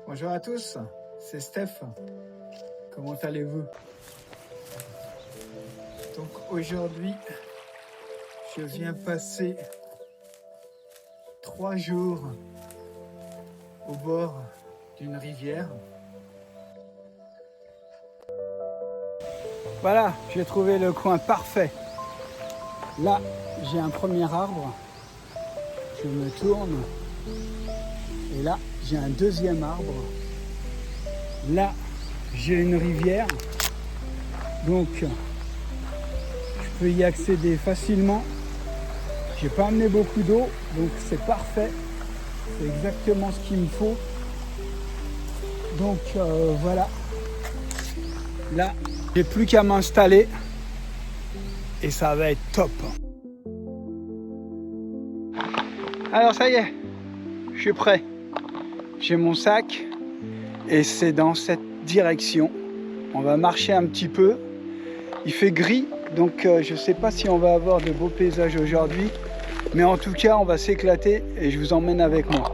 Bonjour à tous, c'est Steph. Comment allez-vous? Donc aujourd'hui, je viens passer 3 jours au bord d'une rivière. Voilà, j'ai trouvé le coin parfait. Là, j'ai un premier arbre. Je me tourne. Et là, j'ai un deuxième arbre. Là, j'ai une rivière. Donc, je peux y accéder facilement. J'ai pas amené beaucoup d'eau, donc c'est parfait. C'est exactement ce qu'il me faut. Donc, voilà. Là, j'ai plus qu'à m'installer. Et ça va être top. Alors, ça y est. Je suis prêt. J'ai mon sac. Et c'est dans cette direction. On va marcher un petit peu. Il fait gris, donc je ne sais pas si on va avoir de beaux paysages aujourd'hui. Mais en tout cas, on va s'éclater et je vous emmène avec moi.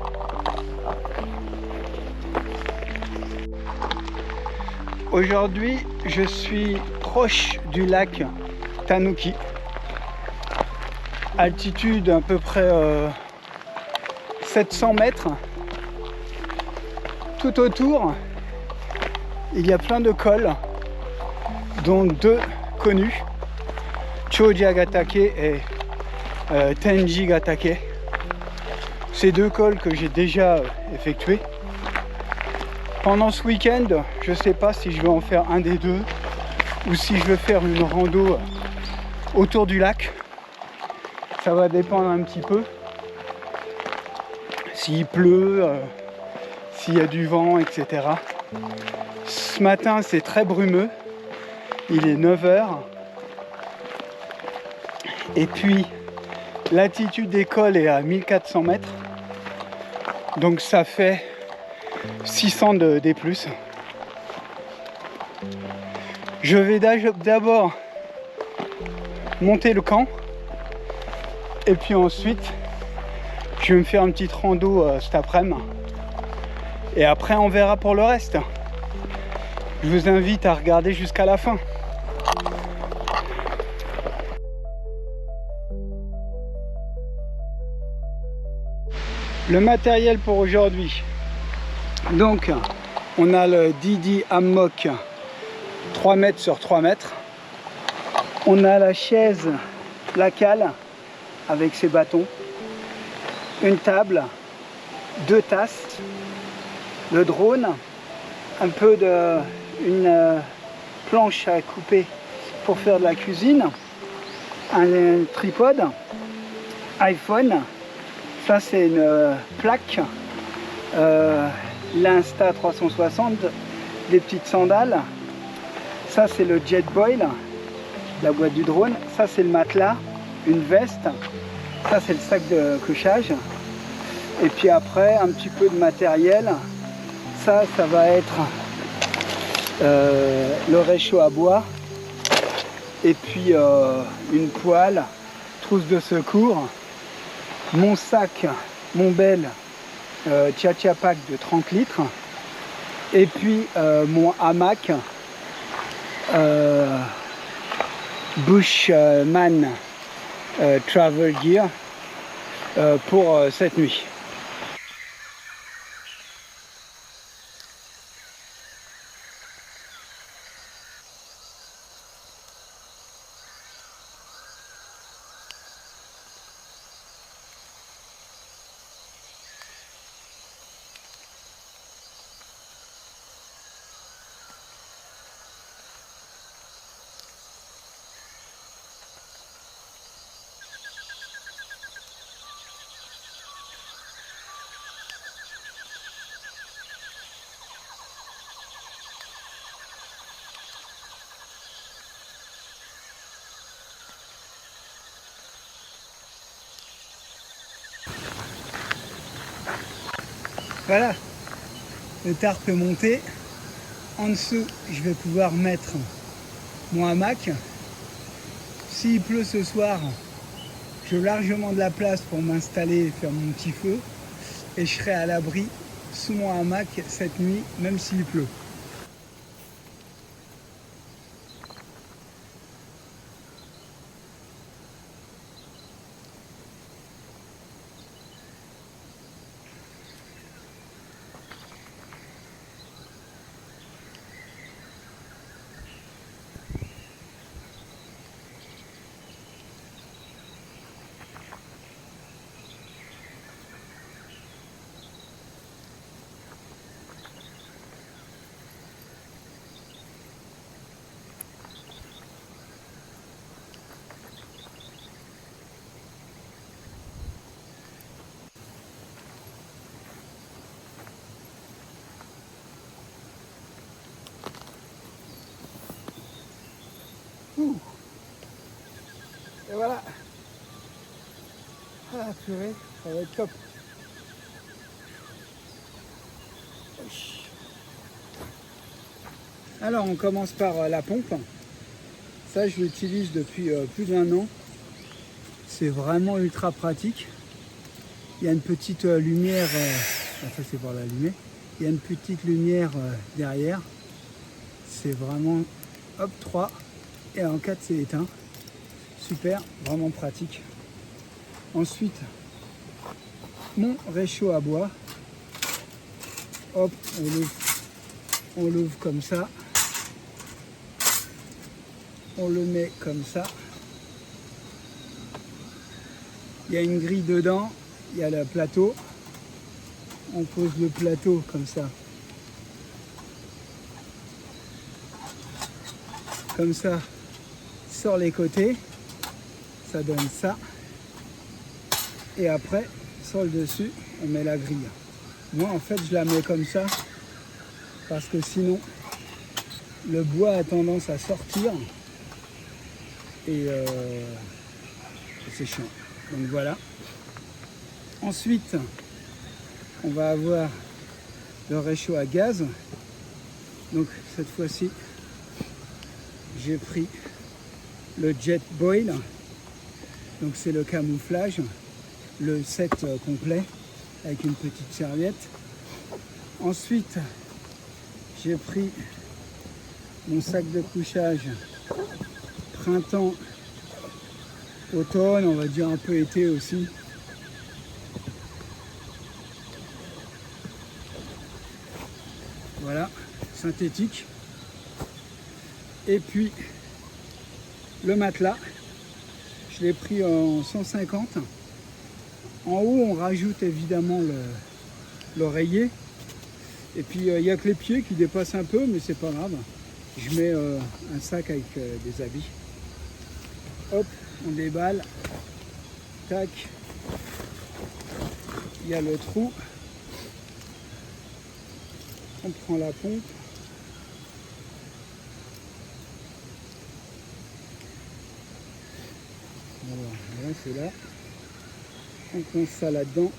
Aujourd'hui, je suis proche du lac Tanuki. Altitude à peu près 700 mètres. Tout autour, il y a plein de cols, dont 2 connus, Chojiagatake et Tenjigatake. Ces 2 cols que j'ai déjà effectués. Pendant ce week-end, je ne sais pas si je vais en faire un des 2 ou si je vais faire une rando autour du lac. Ça va dépendre un petit peu. S'il pleut, s'il y a du vent, etc. Ce matin, c'est très brumeux. Il est 9h. Et puis, l'altitude des cols est à 1400 mètres. Donc, ça fait 600 de D+. Je vais d'abord monter le camp. Et puis ensuite, je vais me faire une petite rando cet après-midi. Et après, on verra pour le reste. Je vous invite à regarder jusqu'à la fin. Le matériel pour aujourd'hui. Donc, on a le Didi Hammock 3 mètres sur 3 mètres. On a la chaise, la cale, avec ses bâtons. Une table, 2 tasses. Le drone, une planche à couper pour faire de la cuisine, un tripode, iPhone, ça c'est une plaque, l'Insta 360, des petites sandales, ça c'est le Jetboil, la boîte du drone, ça c'est le matelas, une veste, ça c'est le sac de couchage, et puis après un petit peu de matériel. Ça va être le réchaud à bois et puis une poêle, trousse de secours, mon sac, mon bel Tchatcha Pack de 30 litres et puis mon hamac Bushman Travel Gear pour cette nuit. Voilà, le tarp est monté. En dessous, je vais pouvoir mettre mon hamac. S'il pleut ce soir, j'ai largement de la place pour m'installer et faire mon petit feu. Et je serai à l'abri sous mon hamac cette nuit, même s'il pleut. Ouh. Et voilà. Ah purée, ça va être top. Alors on commence par la pompe. Ça je l'utilise depuis plus d'1 an. C'est vraiment ultra pratique. Il y a une petite lumière, ça c'est pour l'allumer. Il y a une petite lumière derrière. C'est vraiment hop 3 et en 4 c'est éteint. Super, vraiment pratique. Ensuite, mon réchaud à bois. Hop, on l'ouvre comme ça. On le met comme ça. Il y a une grille dedans, il y a le plateau. On pose le plateau comme ça. Comme ça, sur les côtés. Ça donne ça. Et après, sur le dessus, on met la grille. Moi, en fait, je la mets comme ça parce que sinon, le bois a tendance à sortir et c'est chiant. Donc voilà. Ensuite, on va avoir le réchaud à gaz. Donc cette fois-ci, j'ai pris le Jet Boil. Donc c'est le camouflage, le set complet avec une petite serviette. Ensuite, j'ai pris mon sac de couchage printemps, automne, on va dire un peu été aussi. Voilà, synthétique. Et puis le matelas, je l'ai pris en 150. En haut, on rajoute évidemment l'oreiller. Et puis il n'y a que les pieds qui dépassent un peu, mais c'est pas grave. Je mets un sac avec des habits. Hop, on déballe. Tac. Il y a le trou. On prend la pompe. Voilà, c'est là. On coince ça là-dedans.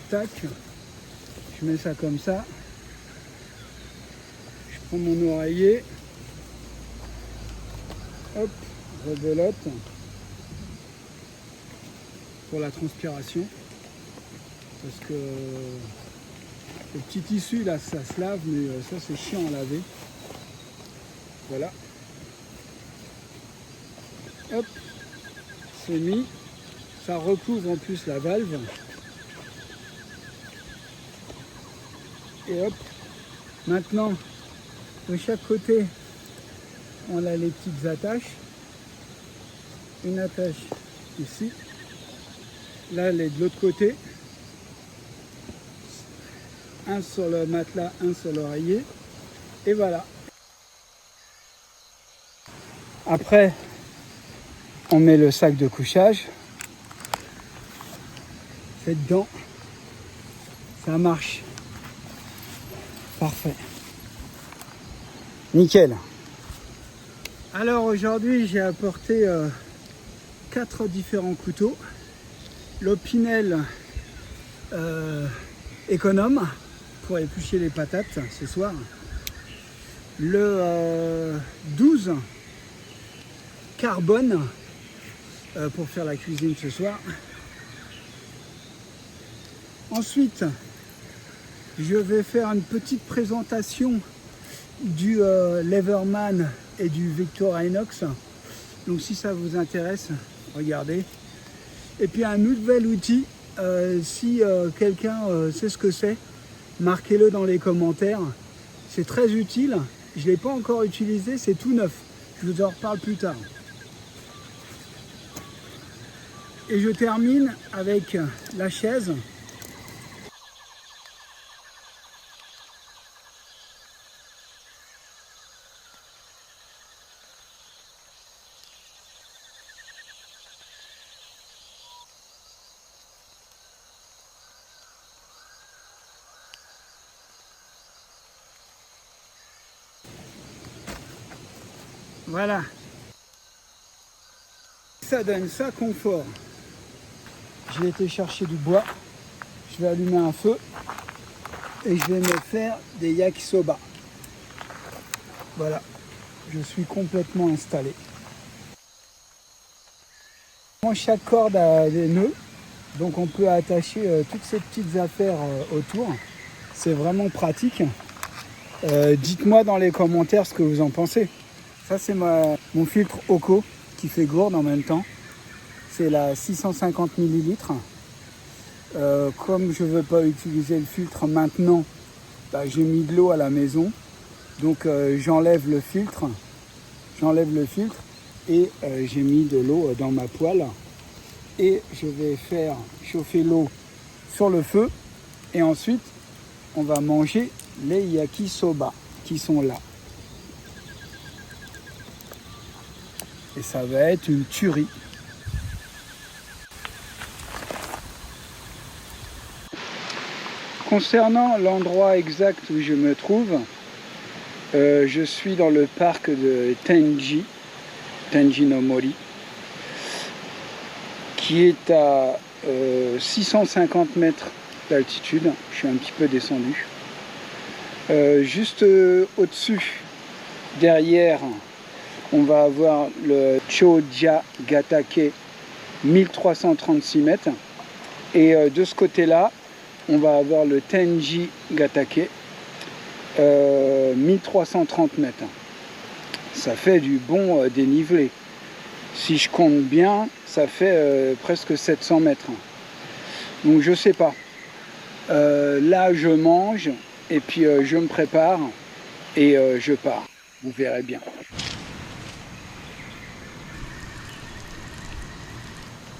Tac. Je mets ça comme ça. Je prends mon oreiller. Hop, rebelote. Pour la transpiration. Parce que le petit tissu là, ça se lave, mais ça c'est chiant à laver. Voilà. Hop, c'est mis. Ça recouvre en plus la valve. Et hop, maintenant, de chaque côté, on a les petites attaches. Une attache ici. Là, elle est de l'autre côté. Un sur le matelas, un sur l'oreiller. Et voilà. Après, on met le sac de couchage. C'est dedans. Ça marche. Parfait. Nickel. Alors aujourd'hui, j'ai apporté 4 différents couteaux. L'Opinel économe pour éplucher les patates ce soir. le 12 carbone pour faire la cuisine ce soir. Ensuite, je vais faire une petite présentation du Leverman et du Victorinox. Donc si ça vous intéresse, regardez. Et puis un nouvel outil, si quelqu'un sait ce que c'est, marquez-le dans les commentaires. C'est très utile. Je ne l'ai pas encore utilisé, c'est tout neuf. Je vous en reparle plus tard. Et je termine avec la chaise. Voilà. Ça donne ça confort. Je vais été chercher du bois. Je vais allumer un feu. Et je vais me faire des yakisoba. Voilà. Je suis complètement installé. Chaque corde a des nœuds. Donc on peut attacher toutes ces petites affaires autour. C'est vraiment pratique. Dites-moi dans les commentaires ce que vous en pensez. Ça c'est mon filtre Oco qui fait gourde en même temps. C'est la 650 ml. Comme je ne veux pas utiliser le filtre maintenant, j'ai mis de l'eau à la maison. Donc j'enlève le filtre et j'ai mis de l'eau dans ma poêle. Et je vais faire chauffer l'eau sur le feu. Et ensuite, on va manger les yakisoba qui sont là. Et ça va être une tuerie. Concernant l'endroit exact où je me trouve, je suis dans le parc de Tenji no Mori, qui est à 650 mètres d'altitude. Je suis un petit peu descendu. Juste au-dessus, derrière, on va avoir le Choja Gatake, 1336 mètres. Et de ce côté-là, on va avoir le Tenji Gatake, 1330 mètres. Ça fait du bon dénivelé. Si je compte bien, ça fait presque 700 mètres. Donc je sais pas. Là, je mange et puis je me prépare et je pars. Vous verrez bien.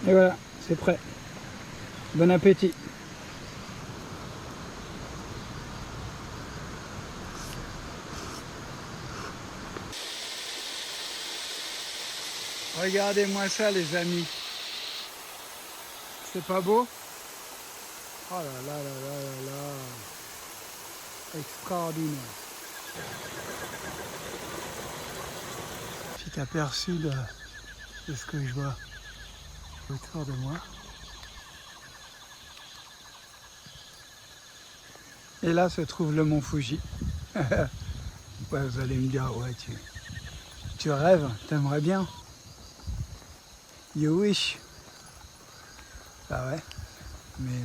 Et voilà, c'est prêt. Bon appétit. Regardez-moi ça les amis. C'est pas beau? Oh là là là là là là. Extraordinaire. Petit aperçu de ce que je vois autour de moi. Et là se trouve le mont Fuji. Ouais, vous allez me dire, ouais, tu rêves, t'aimerais bien. You wish. Bah ouais, mais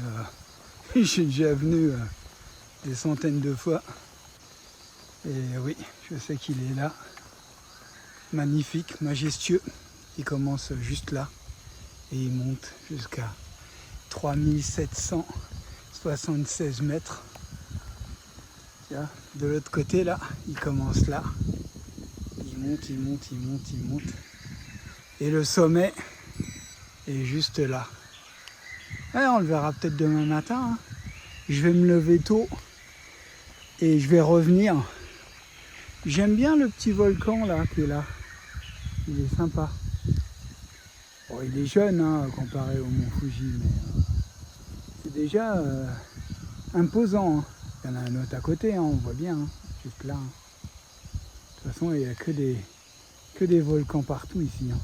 je suis déjà venu des centaines de fois. Et oui, je sais qu'il est là. Magnifique, majestueux. Il commence juste là. Et il monte jusqu'à 3776 mètres. Tiens, de l'autre côté là, il commence là. Il monte, il monte, il monte, il monte. Et le sommet est juste là. Ouais, on le verra peut-être demain matin. Hein. Je vais me lever tôt et je vais revenir. J'aime bien le petit volcan là qui est là. Il est sympa. Bon, il est jeune hein, comparé au mont Fuji, mais c'est déjà imposant. Hein. Il y en a un autre à côté, hein, on voit bien, hein, juste là. Hein. De toute façon, il n'y a que des volcans partout ici. Hein.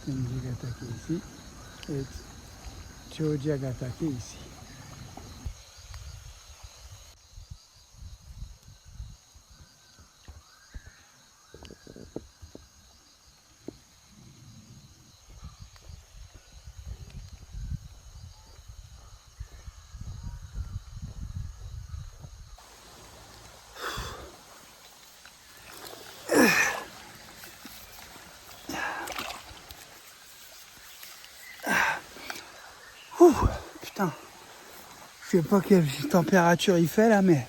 Tenji Gatake ici et Choja Gatake ici. Ouh, putain, je sais pas quelle température il fait là, mais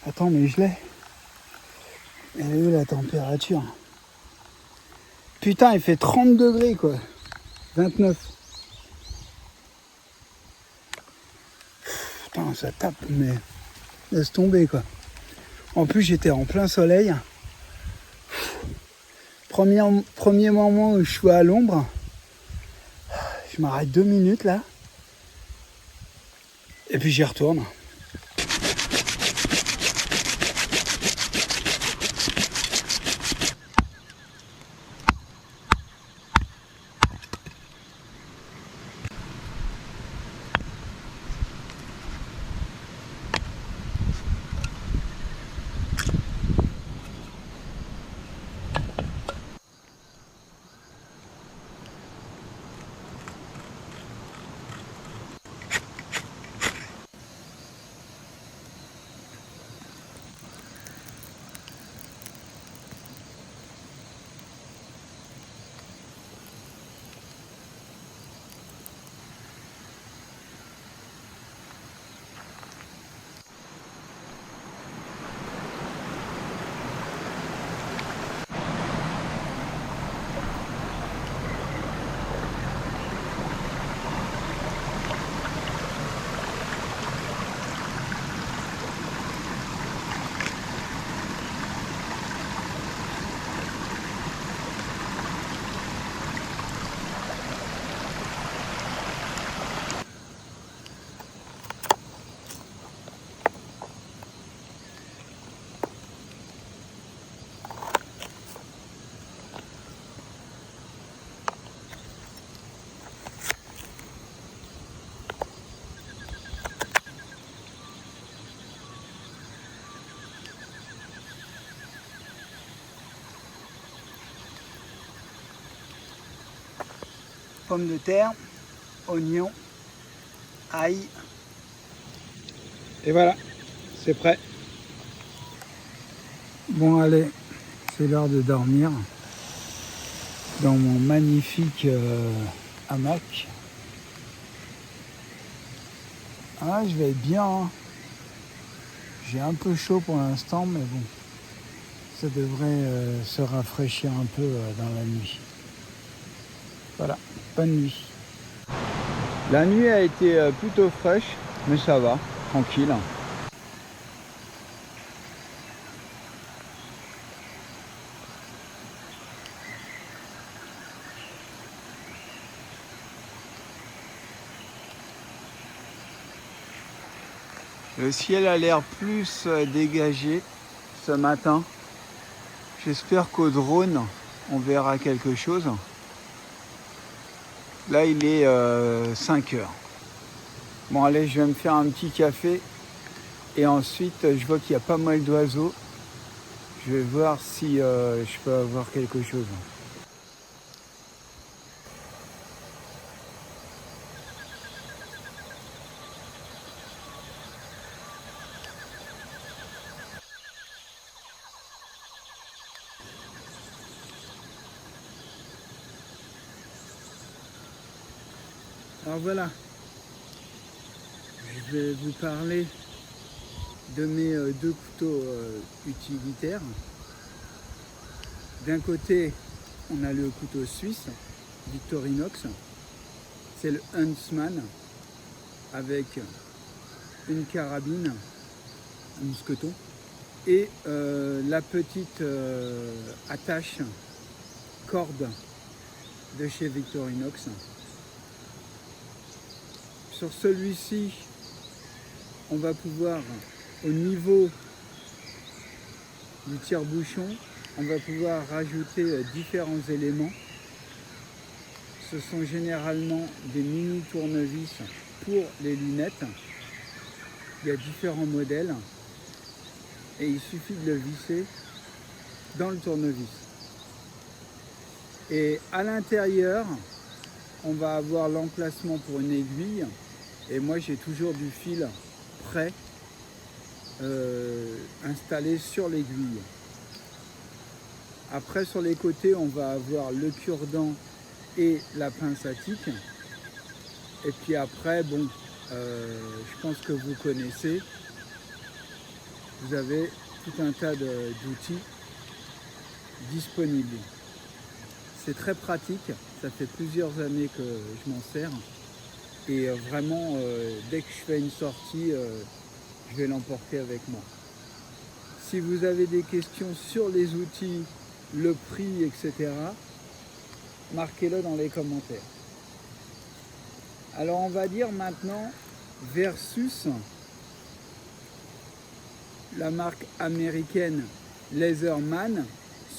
attends, mais je l'ai. Elle est où la température? Putain, il fait 30 degrés quoi, 29. Putain, ça tape, mais laisse tomber quoi. En plus, j'étais en plein soleil. Premier moment où je suis à l'ombre, je m'arrête 2 minutes là. Et puis j'y retourne. Pommes de terre, oignons, ail. Et voilà, c'est prêt. Bon allez, c'est l'heure de dormir dans mon magnifique hamac. Ah, je vais être bien. Hein. J'ai un peu chaud pour l'instant, mais bon, ça devrait se rafraîchir un peu dans la nuit. Voilà, bonne nuit. La nuit a été plutôt fraîche, mais ça va, tranquille. Le ciel a l'air plus dégagé ce matin. J'espère qu'au drone, on verra quelque chose. Là, il est 5 heures. Bon, allez, je vais me faire un petit café. Et ensuite, je vois qu'il y a pas mal d'oiseaux. Je vais voir si je peux avoir quelque chose. Alors voilà, je vais vous parler de mes deux couteaux utilitaires. D'un côté, on a le couteau suisse Victorinox, c'est le Huntsman avec une carabine, un mousqueton et la petite attache corde de chez Victorinox. Sur celui-ci, on va pouvoir, au niveau du tire-bouchon, on va pouvoir rajouter différents éléments. ce sont généralement des mini tournevis pour les lunettes. Il y a différents modèles et il suffit de le visser dans le tournevis. Et à l'intérieur, on va avoir l'emplacement pour une aiguille. Et moi, j'ai toujours du fil prêt installé sur l'aiguille. Après, sur les côtés, on va avoir le cure-dent et la pince à tic. Et puis après, bon, je pense que vous connaissez. Vous avez tout un tas d'outils disponibles. C'est très pratique, ça fait plusieurs années que je m'en sers. Et vraiment, dès que je fais une sortie, je vais l'emporter avec moi. Si vous avez des questions sur les outils, le prix, etc., marquez-le dans les commentaires. Alors on va dire maintenant versus la marque américaine Leatherman.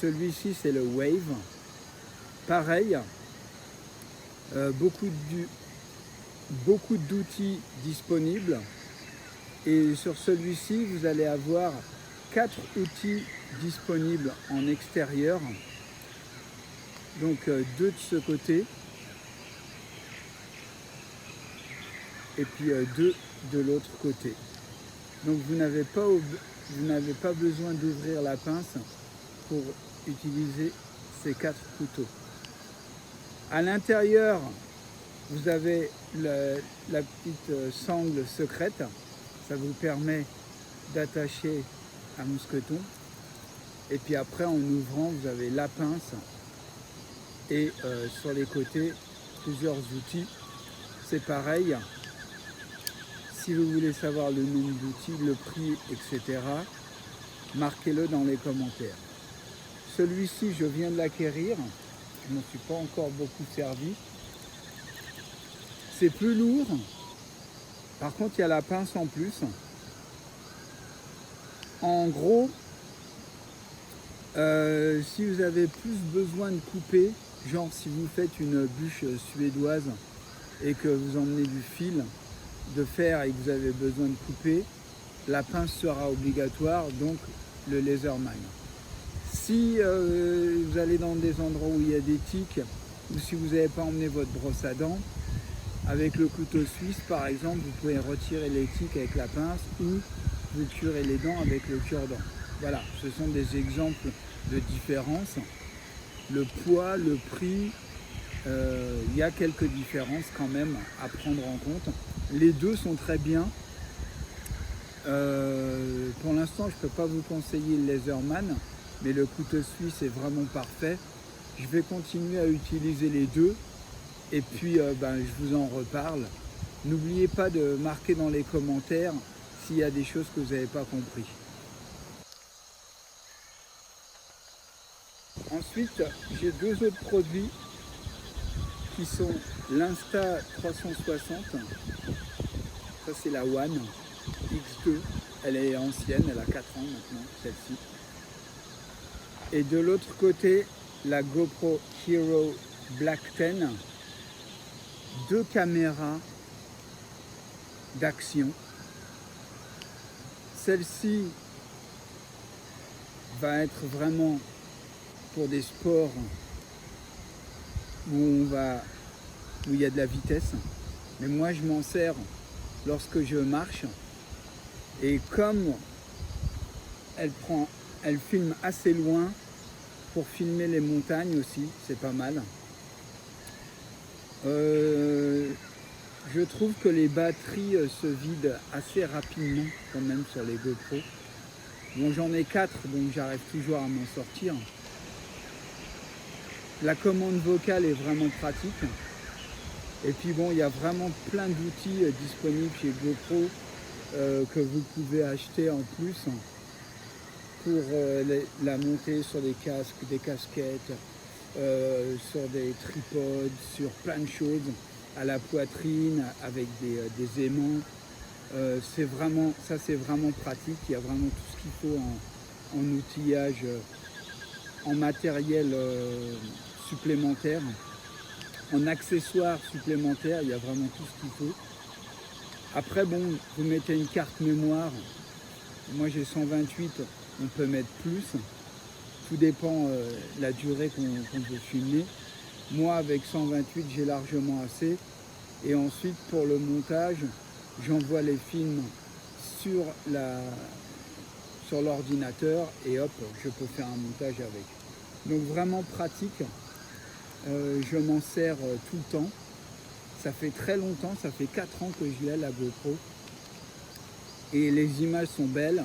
Celui-ci c'est le Wave. Pareil, beaucoup d'outils disponibles. Et sur celui-ci, vous allez avoir 4 outils disponibles en extérieur. Donc 2 de ce côté. Et puis 2 de l'autre côté. Donc vous n'avez pas besoin d'ouvrir la pince pour utiliser ces 4 couteaux. À l'intérieur, vous avez la petite sangle secrète. Ça vous permet d'attacher un mousqueton. Et puis après, en ouvrant, vous avez la pince. Et sur les côtés, plusieurs outils. C'est pareil. Si vous voulez savoir le nombre d'outils, le prix, etc., marquez-le dans les commentaires. Celui-ci, je viens de l'acquérir. Je ne m'en suis pas encore beaucoup servi. C'est plus lourd. Par contre, il y a la pince en plus. En gros, si vous avez plus besoin de couper, genre si vous faites une bûche suédoise et que vous emmenez du fil de fer et que vous avez besoin de couper, la pince sera obligatoire, donc le Leatherman. Si vous allez dans des endroits où il y a des tiques, ou si vous n'avez pas emmené votre brosse à dents, avec le couteau suisse par exemple, vous pouvez retirer les tiques avec la pince ou vous curez les dents avec le cure-dent. Voilà, ce sont des exemples de différence. Le poids, le prix, il y a quelques différences quand même à prendre en compte. Les deux sont très bien. Pour l'instant, je ne peux pas vous conseiller le Leatherman, mais le couteau suisse est vraiment parfait. Je vais continuer à utiliser les deux et puis je vous en reparle. N'oubliez pas de marquer dans les commentaires s'il y a des choses que vous n'avez pas compris. Ensuite, j'ai 2 autres produits qui sont l'Insta 360. Ça c'est la One X2. Elle est ancienne, elle a 4 ans maintenant, celle-ci. Et de l'autre côté, la GoPro Hero Black 10. 2 caméras d'action. Celle-ci va être vraiment pour des sports où il y a de la vitesse. Mais moi je m'en sers lorsque je marche. Et comme elle filme assez loin pour filmer les montagnes aussi, c'est pas mal. Je trouve que les batteries se vident assez rapidement quand même sur les GoPro. Bon, j'en ai 4, donc j'arrive toujours à m'en sortir. La commande vocale est vraiment pratique. Et puis bon, il y a vraiment plein d'outils disponibles chez GoPro que vous pouvez acheter en plus pour la monter sur des casques, des casquettes, sur des tripodes, sur plein de choses, à la poitrine, avec des aimants. C'est vraiment pratique. Il y a vraiment tout ce qu'il faut en outillage, en matériel supplémentaire. En accessoires supplémentaires, il y a vraiment tout ce qu'il faut. Après, bon, vous mettez une carte mémoire. Moi, j'ai 128, on peut mettre plus. Tout dépend de la durée qu'on veut filmer. Moi, avec 128, j'ai largement assez. Et ensuite, pour le montage, j'envoie les films sur l'ordinateur et hop, je peux faire un montage avec. Donc vraiment pratique. Je m'en sers tout le temps. Ça fait très longtemps, ça fait 4 ans que je l'ai, la GoPro. Et les images sont belles.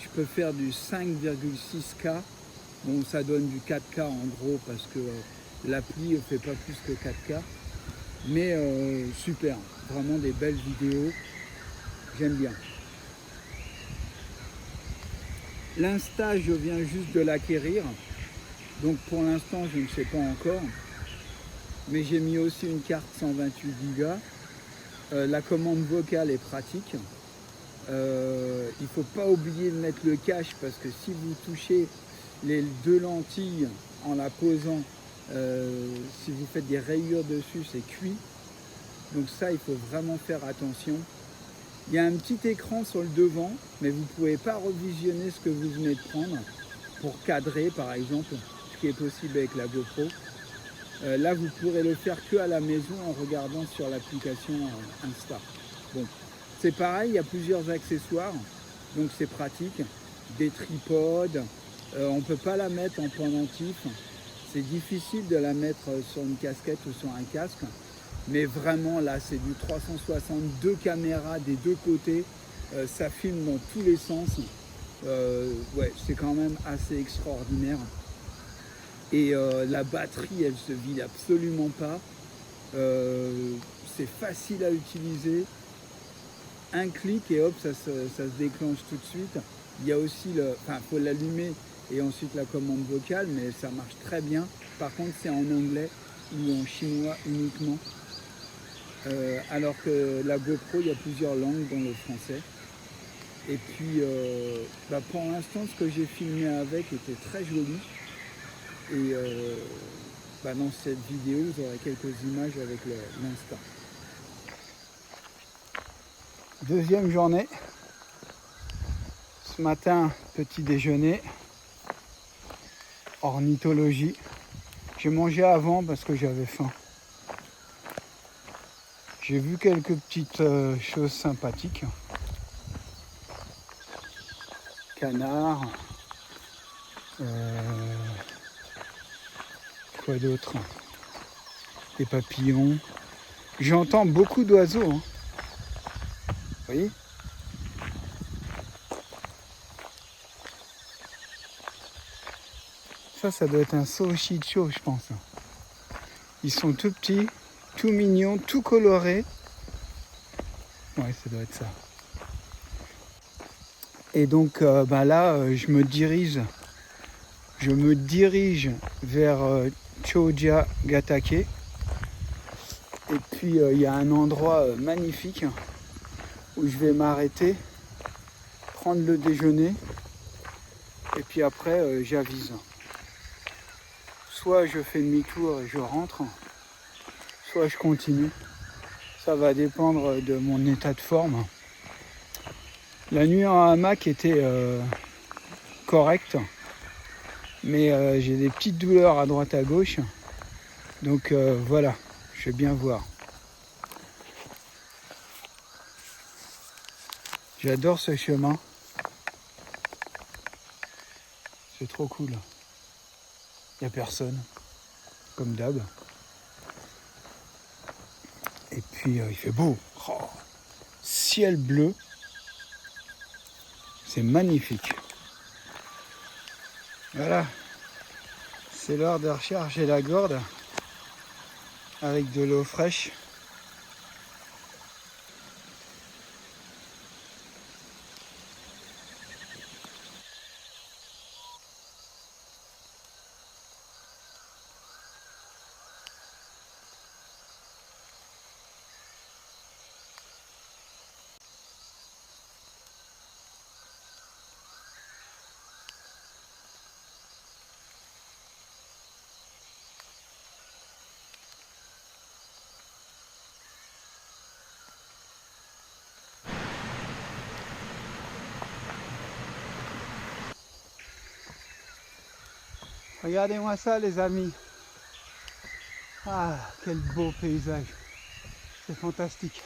Je peux faire du 5,6K. Bon, ça donne du 4K en gros parce que l'appli ne fait pas plus que 4K. Mais super, vraiment des belles vidéos. J'aime bien. L'Insta, je viens juste de l'acquérir. Donc pour l'instant, je ne sais pas encore. Mais j'ai mis aussi une carte 128 Go. La commande vocale est pratique. Il ne faut pas oublier de mettre le cache parce que si vous touchez les deux lentilles en la posant, si vous faites des rayures dessus, c'est cuit. Donc ça, il faut vraiment faire attention. Il y a un petit écran sur le devant, mais vous ne pouvez pas revisionner ce que vous venez de prendre pour cadrer, par exemple, ce qui est possible avec la GoPro. Là, vous pourrez le faire que à la maison en regardant sur l'application Insta. Bon, c'est pareil, il y a plusieurs accessoires, donc c'est pratique. Des tripodes, on ne peut pas la mettre en pendentif. C'est difficile de la mettre sur une casquette ou sur un casque. Mais vraiment, là, c'est du 362 caméras des deux côtés. Ça filme dans tous les sens. Ouais, c'est quand même assez extraordinaire. Et la batterie, elle se vide absolument pas. C'est facile à utiliser. Un clic et hop, ça se déclenche tout de suite. Il y a aussi enfin, faut l'allumer et ensuite la commande vocale, mais ça marche très bien. Par contre, c'est en anglais ou en chinois uniquement. Alors que la GoPro, il y a plusieurs langues, dont le français. Et puis, pour l'instant, ce que j'ai filmé avec était très joli. Et dans cette vidéo, vous aurez quelques images avec l'Insta. Deuxième journée. Ce matin, petit déjeuner. Ornithologie. J'ai mangé avant parce que j'avais faim. J'ai vu quelques petites choses sympathiques. Canards. Quoi d'autre? Des papillons. J'entends beaucoup d'oiseaux. Hein. Vous voyez? Ça doit être un Sochicho, je pense. Ils sont tout petits, tout mignons, tout colorés. Ouais, ça doit être ça. Et donc là, je me dirige vers Choja Gatake. Et puis il y a un endroit magnifique où je vais m'arrêter, prendre le déjeuner et puis après j'avise. Soit je fais demi-tour et je rentre, soit je continue. Ça va dépendre de mon état de forme. La nuit en hamac était correcte, mais j'ai des petites douleurs à droite à gauche. Donc voilà, je vais bien voir. J'adore ce chemin. C'est trop cool. Il n'y a personne, comme d'hab. Et puis il fait beau. Oh, ciel bleu. C'est magnifique. Voilà. C'est l'heure de recharger la gourde avec de l'eau fraîche. Regardez-moi ça les amis. Ah, quel beau paysage. C'est fantastique.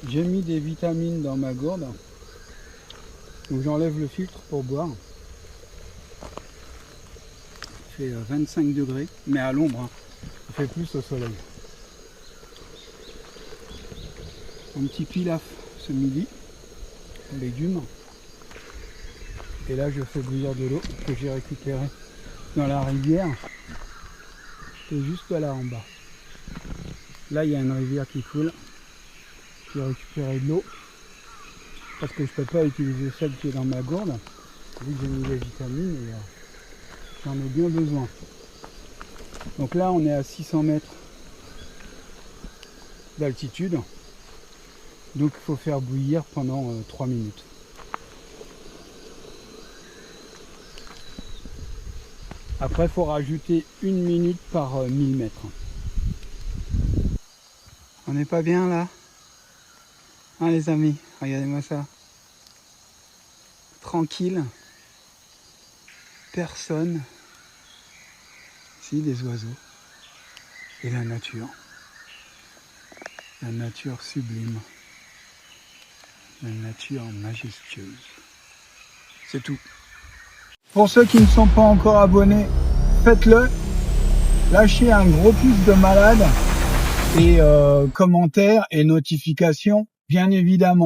J'ai mis des vitamines dans ma gourde, donc j'enlève le filtre pour boire. Il fait 25 degrés, mais à l'ombre, hein. Il fait plus au soleil. Un petit pilaf ce midi, légumes. Et là je fais bouillir de l'eau que j'ai récupérée dans la rivière. C'est juste là en bas. Là il y a une rivière qui coule. J'ai récupéré de l'eau parce que je peux pas utiliser celle qui est dans ma gourde vu que j'ai mis les vitamines et j'en ai bien besoin. Donc là on est à 600 mètres d'altitude, donc il faut faire bouillir pendant 3 minutes. Après il faut rajouter 1 minute par 1000 mètres. On n'est pas bien là? Hein les amis, regardez-moi ça. Tranquille. Personne. Ici des oiseaux. Et la nature. La nature sublime. La nature majestueuse. C'est tout. Pour ceux qui ne sont pas encore abonnés, faites-le. Lâchez un gros pouce de malade. Et commentaires et notifications, bien évidemment.